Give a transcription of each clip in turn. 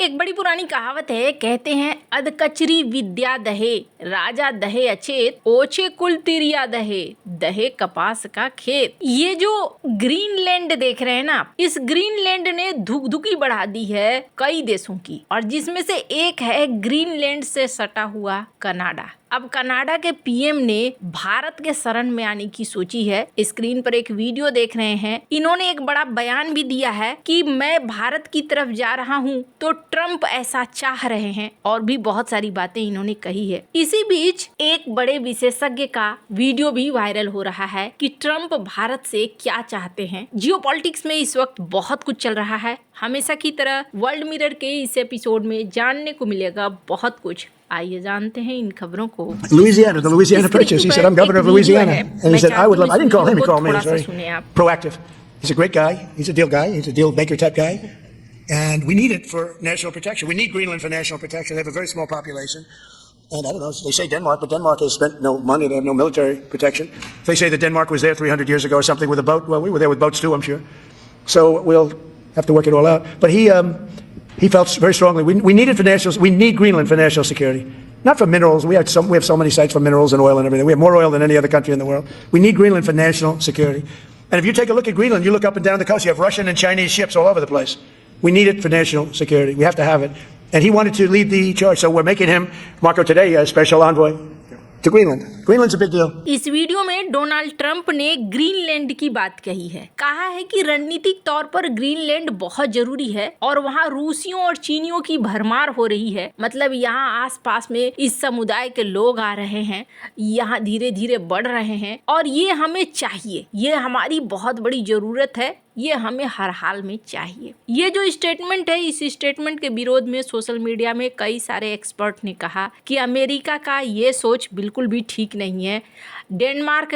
एक बड़ी पुरानी कहावत है, कहते हैं अधकचरी विद्या दहे, राजा दहे अचेत, ओछे कुल तिरिया दहे, दहे कपास का खेत। ये जो ग्रीनलैंड देख रहे हैं ना, इस ग्रीनलैंड ने धुकधुकी बढ़ा दी है कई देशों की, और जिसमें से एक है ग्रीनलैंड से सटा हुआ कनाडा। अब कनाडा के पीएम ने भारत के शरण में आने की सोची है। स्क्रीन पर एक वीडियो देख रहे हैं। इन्होंने एक बड़ा बयान भी दिया है कि मैं भारत की तरफ जा रहा हूं, तो ट्रंप ऐसा चाह रहे हैं, और भी बहुत सारी बातें इन्होंने कही है। इसी बीच एक बड़े विशेषज्ञ का वीडियो भी वायरल हो रहा है कि ट्रंप भारत से क्या चाहते हैं। जियोपॉलिटिक्स में इस वक्त बहुत कुछ चल रहा है। हमेशा की तरह वर्ल्ड मिरर के इस एपिसोड में जानने को मिलेगा बहुत कुछ। आइए जानते हैं इन खबरों को। Louisiana, the Louisiana Purchase. He said, I'm governor of Louisiana. And he said, I would love, I didn't call him, he called me. He was very proactive. He's a great guy. He's a deal guy. He's a deal maker type guy. And we need it for national protection. We need Greenland for national protection. They have a very small population. And I don't know, they say Denmark, but Denmark has spent no money. They have no military protection. They say that Denmark was there 300 years ago or something with a boat. Well, we were there with boats too, I'm sure. So we'll have to work it all out. But he felt very strongly we need it for national. We need Greenland for national security, not for minerals. We have so many sites for minerals and oil and everything. We have more oil than any other country in the world. We need Greenland for national security. And if you take a look at Greenland, you look up and down the coast. You have Russian and Chinese ships all over the place. We need it for national security. We have to have it. And he wanted to lead the charge, so we're making him, Marco, today a special envoy to Greenland. Greenland's a big deal. इस video में Donald Trump ने Greenland की बात कही है। कहा है कि रणनीतिक तौर पर ग्रीनलैंड बहुत जरूरी है और वहाँ रूसियों और चीनियों की भरमार हो रही है। मतलब यहाँ आसपास में इस समुदाय के लोग आ रहे हैं, यहाँ धीरे धीरे बढ़ रहे हैं, और ये हमें चाहिए। ये हमारी बहुत बड़ी जरूरत है। ये हमें हर हाल में चाहिए। ये जो स्टेटमेंट है, इस स्टेटमेंट के विरोध में सोशल मीडिया में कई सारे एक्सपर्ट ने कहा कि अमेरिका का ये सोच बिल्कुल भी ठीक नहीं है। डेनमार्क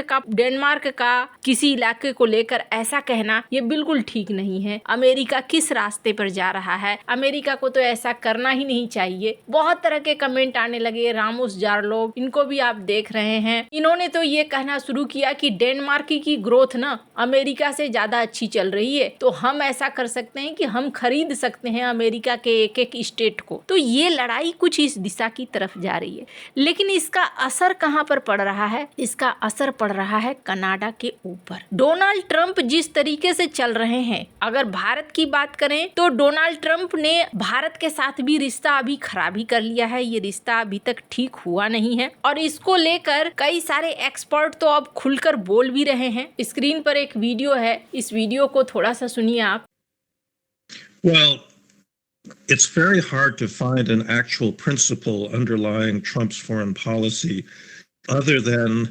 का किसी इलाके को लेकर ऐसा कहना ये बिल्कुल ठीक नहीं है। अमेरिका किस रास्ते पर जा रहा है, अमेरिका को तो ऐसा करना ही नहीं चाहिए। बहुत तरह के कमेंट आने लगे। रामोस जार्लोव, इनको भी आप देख रहे हैं, इन्होंने तो ये कहना शुरू किया कि डेनमार्क की ग्रोथ ना अमेरिका से ज्यादा अच्छी चल रही है, तो हम ऐसा कर सकते हैं कि हम खरीद सकते हैं अमेरिका के एक एक स्टेट को। तो ये लड़ाई कुछ इस दिशा की तरफ जा रही है। लेकिन इसका असर कहां पर पड़ रहा है? इसका असर पड़ रहा है कनाडा के ऊपर। डोनाल्ड ट्रंप जिस तरीके से चल रहे हैं, अगर भारत की बात करें तो डोनाल्ड ट्रंप ने भारत के साथ भी रिश्ता अभी खराब ही कर लिया है। ये रिश्ता अभी तक ठीक हुआ नहीं है, और इसको लेकर कई सारे एक्सपर्ट तो अब खुलकर बोल भी रहे हैं। स्क्रीन पर एक वीडियो है, इस वीडियो को थोड़ा सा सुनिए आप। Well, it's very hard to find an actual principle underlying Trump's foreign policy other than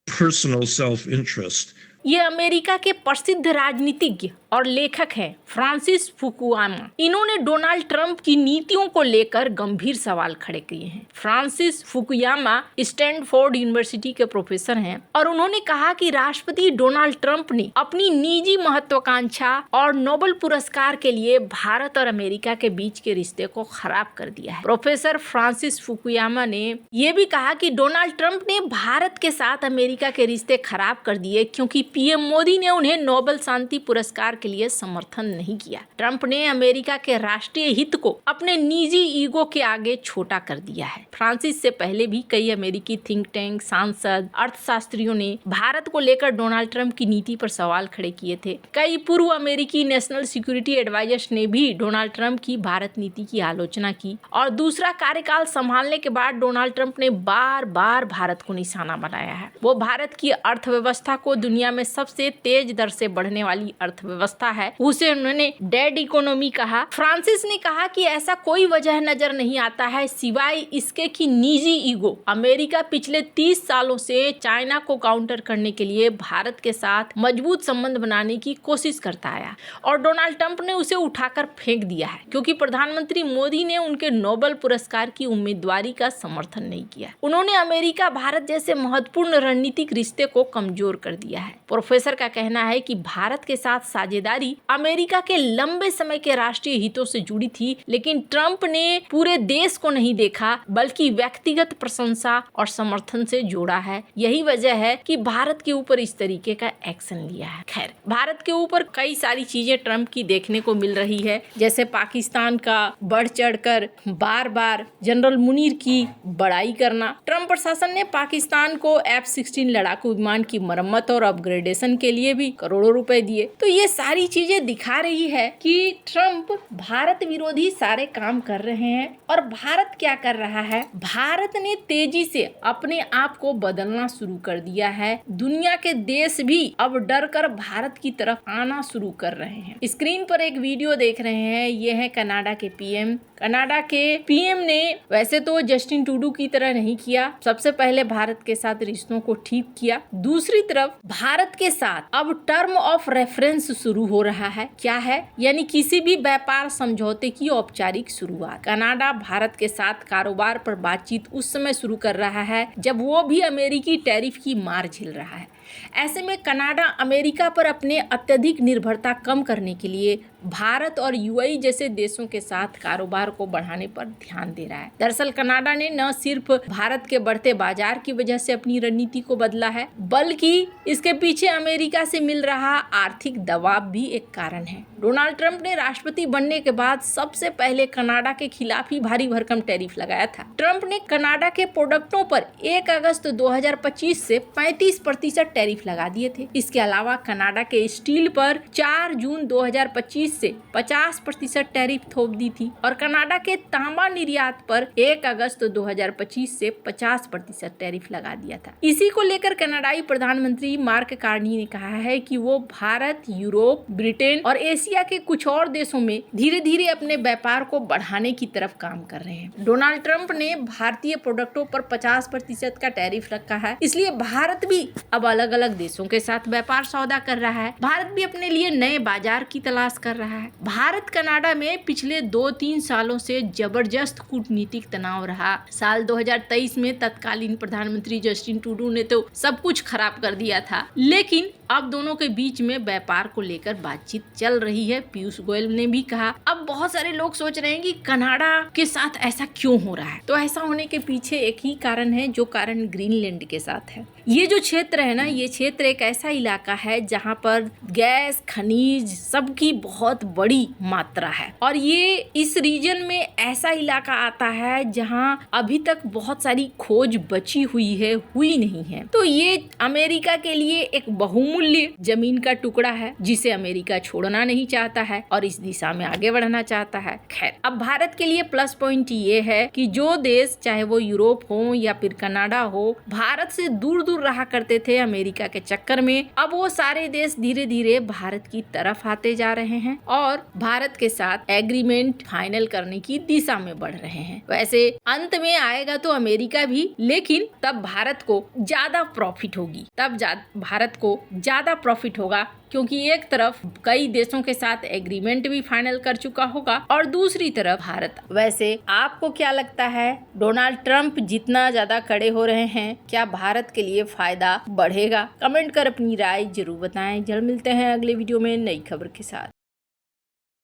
personal self-interest. ये अमेरिका के प्रसिद्ध राजनीतिज्ञ और लेखक हैं फ्रांसिस फुकुयामा। इन्होंने डोनाल्ड ट्रंप की नीतियों को लेकर गंभीर सवाल खड़े किए हैं। फ्रांसिस फुकुयामा स्टैनफोर्ड यूनिवर्सिटी के प्रोफेसर हैं, और उन्होंने कहा कि राष्ट्रपति डोनाल्ड ट्रंप ने अपनी निजी महत्वाकांक्षा और नोबेल पुरस्कार के लिए भारत और अमेरिका के बीच के रिश्ते को खराब कर दिया है। प्रोफेसर फ्रांसिस फुकुयामा ने यह भी कहा कि डोनाल्ड ट्रंप ने भारत के साथ अमेरिका के रिश्ते खराब कर दिए क्योंकि पीएम मोदी ने उन्हें नोबेल शांति पुरस्कार के लिए समर्थन नहीं किया। ट्रंप ने अमेरिका के राष्ट्रीय हित को अपने निजी ईगो के आगे छोटा कर दिया है। फ्रांसिस से पहले भी कई अमेरिकी थिंक टैंक, सांसद, अर्थशास्त्रियों ने भारत को लेकर डोनाल्ड ट्रंप की नीति पर सवाल खड़े किए थे। कई पूर्व अमेरिकी नेशनल सिक्योरिटी एडवाइजर्स ने भी डोनाल्ड ट्रंप की भारत नीति की आलोचना की, और दूसरा कार्यकाल संभालने के बाद डोनाल्ड ट्रंप ने बार बार भारत को निशाना बनाया है। वो भारत की अर्थव्यवस्था को दुनिया में सबसे तेज दर से बढ़ने वाली अर्थव्यवस्था है, उसे उन्होंने डेड इकोनॉमी कहा। फ्रांसिस ने कहा कि ऐसा कोई वजह नजर नहीं आता है सिवाय इसके कि निजी ईगो। अमेरिका पिछले 30 सालों से चाइना को काउंटर करने के लिए भारत के साथ मजबूत संबंध बनाने की कोशिश करता आया, और डोनाल्ड ट्रंप ने उसे उठाकर फेंक दिया है क्योंकि प्रधानमंत्री मोदी ने उनके नोबेल पुरस्कार की उम्मीदवारी का समर्थन नहीं किया। उन्होंने अमेरिका भारत जैसे महत्वपूर्ण रणनीतिक रिश्ते को कमजोर कर दिया है। प्रोफेसर का कहना है कि भारत के साथ साझेदारी साझेदारी अमेरिका के लंबे समय के राष्ट्रीय हितों से जुड़ी थी, लेकिन ट्रंप ने पूरे देश को नहीं देखा बल्कि व्यक्तिगत प्रशंसा और समर्थन से जोड़ा है। यही वजह है कि भारत के ऊपर इस तरीके का एक्शन लिया है। खैर, भारत के ऊपर कई सारी चीजें ट्रंप की देखने को मिल रही है, जैसे पाकिस्तान का बढ़ चढ़कर बार बार जनरल मुनीर की बड़ाई करना। ट्रंप प्रशासन ने पाकिस्तान को F-16 लड़ाकू विमान की मरम्मत और अपग्रेडेशन के लिए भी करोड़ों रुपए दिए। तो ये सारी चीजें दिखा रही है कि ट्रंप भारत विरोधी सारे काम कर रहे हैं। और भारत क्या कर रहा है? भारत ने तेजी से अपने आप को बदलना शुरू कर दिया है। दुनिया के देश भी अब डर कर भारत की तरफ आना शुरू कर रहे हैं। स्क्रीन पर एक वीडियो देख रहे हैं, ये है कनाडा के पीएम। कनाडा के पीएम ने वैसे तो जस्टिन ट्रूडो की तरह नहीं किया, सबसे पहले भारत के साथ रिश्तों को ठीक किया। दूसरी तरफ भारत के साथ अब टर्म ऑफ रेफरेंस शुरू हो रहा है। क्या है? यानी किसी भी व्यापार समझौते की औपचारिक शुरुआत। कनाडा भारत के साथ कारोबार पर बातचीत उस समय शुरू कर रहा है जब वो भी अमेरिकी टैरिफ की मार झेल रहा है। ऐसे में कनाडा अमेरिका पर अपने अत्यधिक निर्भरता कम करने के लिए भारत और यूएई जैसे देशों के साथ कारोबार को बढ़ाने पर ध्यान दे रहा है। दरअसल कनाडा ने न सिर्फ भारत के बढ़ते बाजार की वजह से अपनी रणनीति को बदला है, बल्कि इसके पीछे अमेरिका से मिल रहा आर्थिक दबाव भी एक कारण है। डोनाल्ड ट्रंप ने राष्ट्रपति बनने के बाद सबसे पहले कनाडा के खिलाफ ही भारी भरकम टैरिफ लगाया था। ट्रंप ने कनाडा के प्रोडक्टों पर 1 अगस्त 2025 से 35% टैरिफ लगा दिए थे। इसके अलावा कनाडा के स्टील पर 4 जून 2025 से 50% टैरिफ थोप दी थी और कनाडा के तांबा निर्यात पर 1 अगस्त 2025 से 50% टैरिफ लगा दिया था। इसी को लेकर कनाडाई प्रधानमंत्री मार्क कार्नी ने कहा है कि वो भारत, यूरोप, ब्रिटेन और एशिया के कुछ और देशों में धीरे धीरे अपने व्यापार को बढ़ाने की तरफ काम कर रहे हैं। डोनाल्ड ट्रंप ने भारतीय प्रोडक्टों पर 50% का टैरिफ रखा है, इसलिए भारत भी अब अलग अलग देशों के साथ व्यापार सौदा कर रहा है। भारत भी अपने लिए नए बाजार की तलाश कर रहा है। भारत कनाडा में पिछले 2-3 सालों से जबरदस्त कूटनीतिक तनाव रहा। साल 2023 में तत्कालीन प्रधानमंत्री जस्टिन ट्रूडो ने तो सब कुछ खराब कर दिया था, लेकिन अब दोनों के बीच में व्यापार को लेकर बातचीत चल रही है। पीयूष गोयल ने भी कहा। अब बहुत सारे लोग सोच रहे हैं कि कनाडा के साथ ऐसा क्यों हो रहा है, तो ऐसा होने के पीछे एक ही कारण है, जो कारण ग्रीनलैंड के साथ है। ये जो क्षेत्र है ना, ये क्षेत्र एक ऐसा इलाका है जहाँ पर गैस, खनिज सबकी बहुत बड़ी मात्रा है और ये इस रीजन में ऐसा इलाका आता है जहाँ अभी तक बहुत सारी खोज बची हुई है, हुई नहीं है। तो ये अमेरिका के लिए एक बहुमूल्य जमीन का टुकड़ा है जिसे अमेरिका छोड़ना नहीं चाहता है और इस दिशा में आगे बढ़ना चाहता है। खैर, अब भारत के लिए प्लस पॉइंट ये है कि जो देश, चाहे वो यूरोप हो या फिर कनाडा हो, भारत से दूर दूर रहा करते थे अमेरिका के चक्कर में, अब वो सारे देश धीरे धीरे भारत की तरफ आते जा रहे हैं और भारत के साथ एग्रीमेंट फाइनल करने की दिशा में बढ़ रहे हैं। वैसे अंत में आएगा तो अमेरिका भी, लेकिन तब भारत को ज्यादा प्रॉफिट होगी, तब भारत को ज्यादा प्रॉफिट होगा, क्योंकि एक तरफ कई देशों के साथ एग्रीमेंट भी फाइनल कर चुका होगा और दूसरी तरफ भारत। वैसे आपको क्या लगता है, डोनाल्ड ट्रंप जितना ज्यादा कड़े हो रहे हैं, क्या भारत के लिए फायदा बढ़ेगा? कमेंट कर अपनी राय जरूर बताएं। जल्द मिलते हैं अगले वीडियो में नई खबर के साथ।